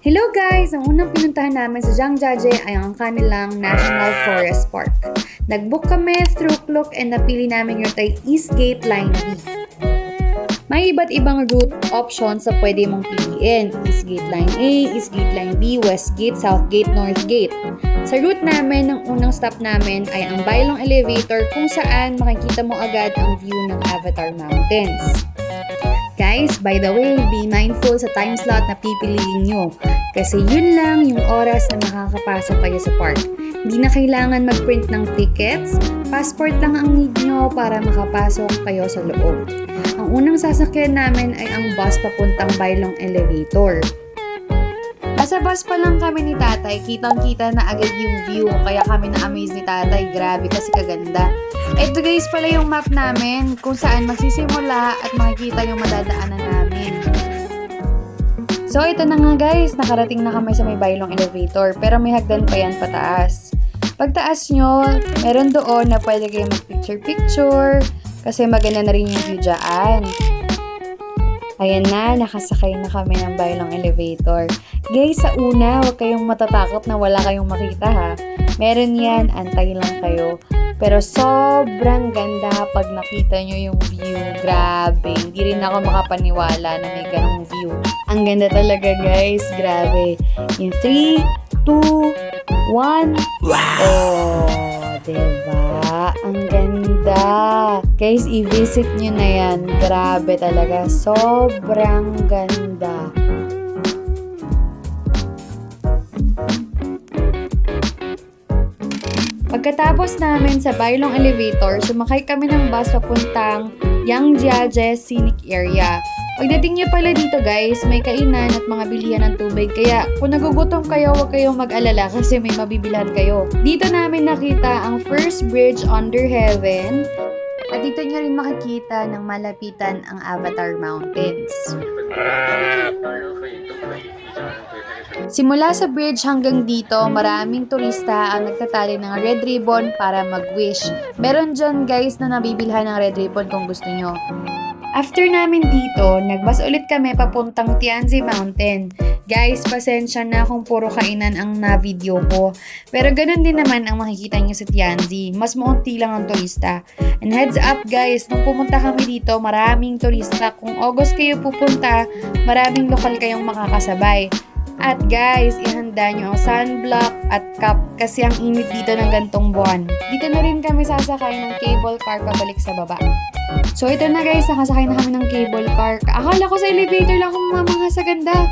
Hello guys! Ang unang pinuntahan namin sa Zhangjiajie ay ang kanilang National Forest Park. Nag-book kami through Klook and napili namin yung kay Eastgate Line B. May iba't ibang route options sa pwede mong piliin. Eastgate Line A, Eastgate Line B, Westgate, Southgate, Northgate. Sa route namin, ang unang stop namin ay ang Bailong Elevator kung saan makikita mo agad ang view ng Avatar Mountains. Guys, by the way, be mindful sa time slot na pipiliin nyo kasi yun lang yung oras na makakapasok kayo sa park. Hindi na kailangan mag-print ng tickets, passport lang ang need nyo para makapasok kayo sa loob. Ang unang sasakyan namin ay ang bus papuntang Bailong Elevator. Nasa bus pa lang kami ni tatay, kitang-kita na agad yung view, kaya kami na-amaze ni tatay, grabe kasi kaganda. Ito guys pala yung map namin kung saan magsisimula at makikita yung madadaanan namin. So ito na nga guys, nakarating na kami sa may Bailong Elevator pero may hagdan pa yan pataas. Pagtaas nyo, meron doon na pwede kayo mag-picture-picture kasi maganda na rin yung view dyan. Ayan na, nakasakay na kami ng Bailong Elevator. Guys, sa una, huwag kayong matatakot na wala kayong makita ha. Meron yan, antay lang kayo. Pero sobrang ganda pag nakita nyo yung view. Grabe, hindi rin ako makapaniwala na may ganong view. Ang ganda talaga guys, grabe. In 3, 2, 1. Wow! Oh, diba? Ang ganda. Guys, i-visit nyo na yan. Grabe talaga. Sobrang ganda. Pagkatapos namin sa Bailong Elevator, sumakay kami ng bus papuntang Zhangjiajie Scenic Area. Pagdating niyo pala dito guys, may kainan at mga bilihan ng tubig. Kaya kung nagugutom kayo, huwag kayong mag-alala kasi may mabibilhan kayo. Dito namin nakita ang first bridge under heaven. At dito nyo rin makikita ng malapitan ang Avatar Mountains. Simula sa bridge hanggang dito, maraming turista ang nagtatali ng red ribbon para mag-wish. Meron dyan guys na nabibilhan ng red ribbon kung gusto nyo. After namin dito, nagbus ulit kami papuntang Tianzi Mountain. Guys, pasensya na kung puro kainan ang na-video ko. Pero ganun din naman ang makikita nyo sa Tianzi. Mas maunti lang ang turista. And heads up guys, nung pumunta kami dito, maraming turista. Kung August kayo pupunta, maraming lokal kayong makakasabay. At guys, ihanda nyo ang sunblock at cap kasi ang init dito ng gantong buwan. Dito na rin kami sasakay ng cable car pabalik sa baba. So ito na guys, nakasakay na kami ng cable car. Akala ko sa elevator lang kung mamanga sa ganda.